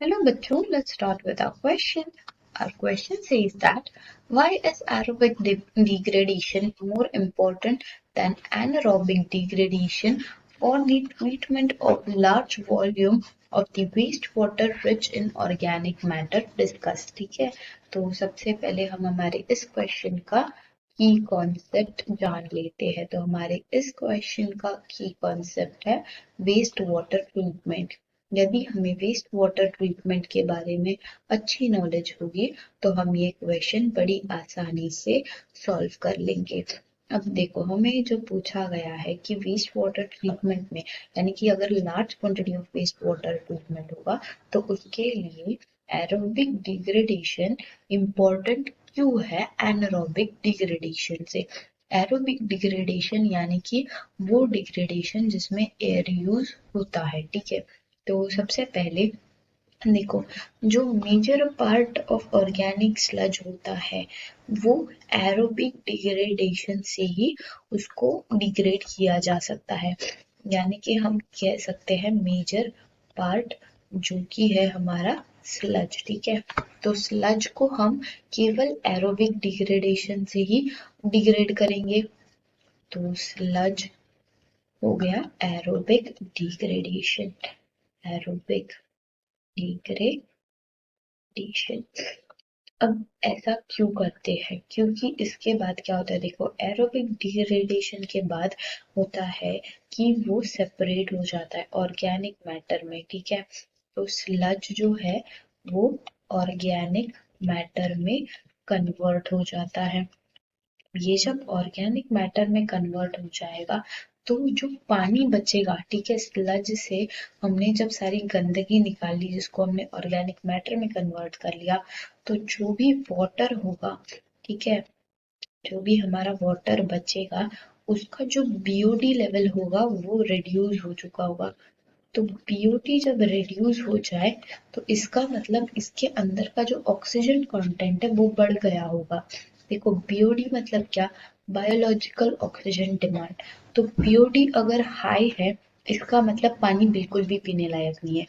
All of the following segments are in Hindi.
Hello बच्चों, let's start with our question. Our question says that why is aerobic degradation more important than anaerobic degradation for the treatment of large volume of the wastewater rich in organic matter discussed. ठीक है, तो सबसे पहले हम हमारे इस क्वेश्चन का की कॉन्सेप्ट जान लेते हैं। तो हमारे इस क्वेश्चन का की कॉन्सेप्ट है वेस्ट वाटर ट्रीटमेंट। यदि हमें वेस्ट वाटर ट्रीटमेंट के बारे में अच्छी नॉलेज होगी तो हम ये क्वेश्चन बड़ी आसानी से सॉल्व कर लेंगे। अब देखो, हमें जो पूछा गया है कि वेस्ट वाटर ट्रीटमेंट में, यानी कि अगर large quantity of waste water treatment होगा तो उसके लिए एरोबिक डिग्रेडेशन इम्पोर्टेंट क्यों है एनारोबिक डिग्रेडेशन से। एरोबिक डिग्रेडेशन यानी कि वो डिग्रेडेशन जिसमें एयर यूज होता है। ठीक है, तो सबसे पहले देखो, जो major part of organic sludge होता है वो एरोबिक डिग्रेडेशन से ही उसको डिग्रेड किया जा सकता है। यानी कि हम कह सकते हैं मेजर पार्ट जो कि है हमारा स्लज। ठीक है, तो स्लज को हम केवल एरोबिक डिग्रेडेशन से ही डिग्रेड करेंगे। तो स्लज हो गया एरोबिक डिग्रेडेशन, एरोबिक डिग्रेडेशन। अब ऐसा क्यों करते हैं, क्योंकि इसके बाद क्या होता है, देखो एरोबिक डिग्रेडेशन के बाद होता है कि वो सेपरेट हो जाता है ऑर्गेनिक मैटर में। ठीक है, तो स्लज जो है वो ऑर्गेनिक मैटर में कन्वर्ट हो जाता है। ये जब ऑर्गेनिक मैटर में कन्वर्ट हो जाएगा तो जो पानी बचेगा, ठीक है, स्लज से हमने जब सारी गंदगी निकाल ली जिसको हमने ऑर्गेनिक मैटर में कन्वर्ट कर लिया, तो जो भी वाटर होगा, ठीक है, जो भी हमारा वाटर बचेगा उसका जो बीओडी लेवल होगा वो रिड्यूस हो चुका होगा। तो बीओटी जब रिड्यूस हो जाए तो इसका मतलब इसके अंदर का जो ऑक्सीजन कंटेंट है वो बढ़ गया होगा। देखो, बीओडी मतलब क्या, बायोलॉजिकल ऑक्सीजन डिमांड। तो बीओडी अगर हाई है इसका मतलब पानी बिल्कुल भी पीने लायक नहीं है।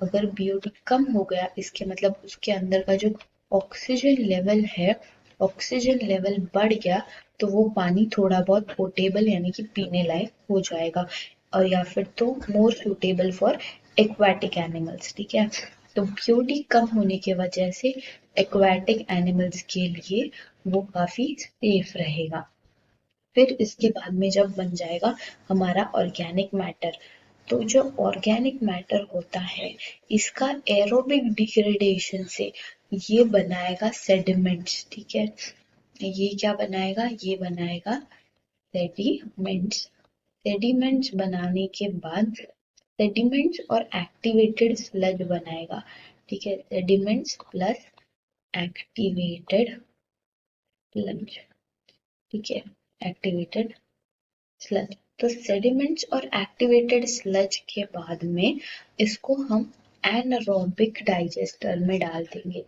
अगर बीओडी कम हो गया इसके मतलब उसके अंदर का जो ऑक्सीजन लेवल है, ऑक्सीजन लेवल बढ़ गया तो वो पानी थोड़ा बहुत पोटेबल यानी कि पीने लायक हो जाएगा, और या फिर तो more suitable for aquatic animals. ठीक है, तो बीओडी कम होने की वजह से एक्वाटिक एनिमल्स के लिए वो काफी सेफ रहेगा। फिर इसके बाद में जब बन जाएगा हमारा ऑर्गेनिक मैटर, तो जो ऑर्गेनिक मैटर होता है इसका एरोबिक डिग्रेडेशन से ये बनाएगा सेडिमेंट्स। ठीक है, ये क्या बनाएगा, ये बनाएगा सेडिमेंट्स। सेडिमेंट्स बनाने के बाद सेडिमेंट्स और एक्टिवेटेड स्लज बनाएगा। ठीक है, सेडिमेंट्स प्लस एक्टिवेटेड स्लज। ठीक है, एक्टिवेटेड स्लज। तो सेडिमेंट्स और एक्टिवेटेड स्लज के बाद में इसको हम एनारोबिक डाइजेस्टर में डाल देंगे।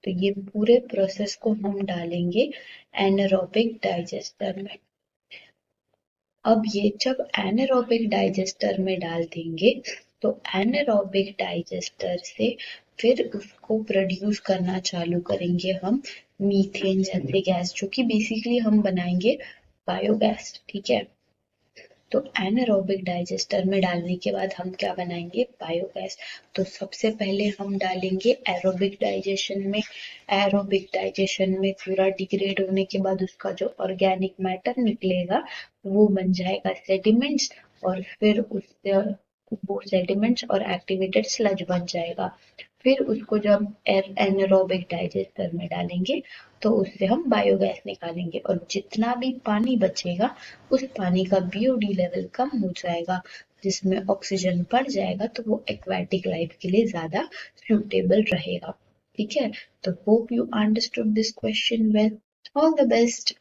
तो ये पूरे प्रोसेस को हम डालेंगे एनारोबिक डाइजेस्टर में। अब ये जब एनारोबिक डाइजेस्टर में डाल देंगे तो एनारोबिक डाइजेस्टर से फिर उसको प्रोड्यूस करना चालू करेंगे हम मीथेन जैसे गैस, जो कि बेसिकली हम बनाएंगे बायोगैस। ठीक है, तो एनारोबिक डाइजेस्टर में डालने के बाद हम क्या बनाएंगे, बायोगैस। तो सबसे पहले हम डालेंगे एरोबिक डाइजेशन में। एरोबिक डाइजेशन में पूरा डिग्रेड होने के बाद उसका जो ऑर्गेनिक मैटर निकलेगा वो बन जाएगा सेडिमेंट्स, और फिर उससे वो सेडिमेंट्स और एक्टिवेटेड स्लज बन जाएगा। फिर उसको जब एनारोबिक डाइजेस्टर में डालेंगे तो उससे हम बायोगैस निकालेंगे, और जितना भी पानी बचेगा उस पानी का बीओडी लेवल कम हो जाएगा जिसमें ऑक्सीजन बढ़ जाएगा, तो वो एक्वाटिक लाइफ के लिए ज्यादा सुटेबल रहेगा। ठीक है, तो hope you understood this question well. All the best.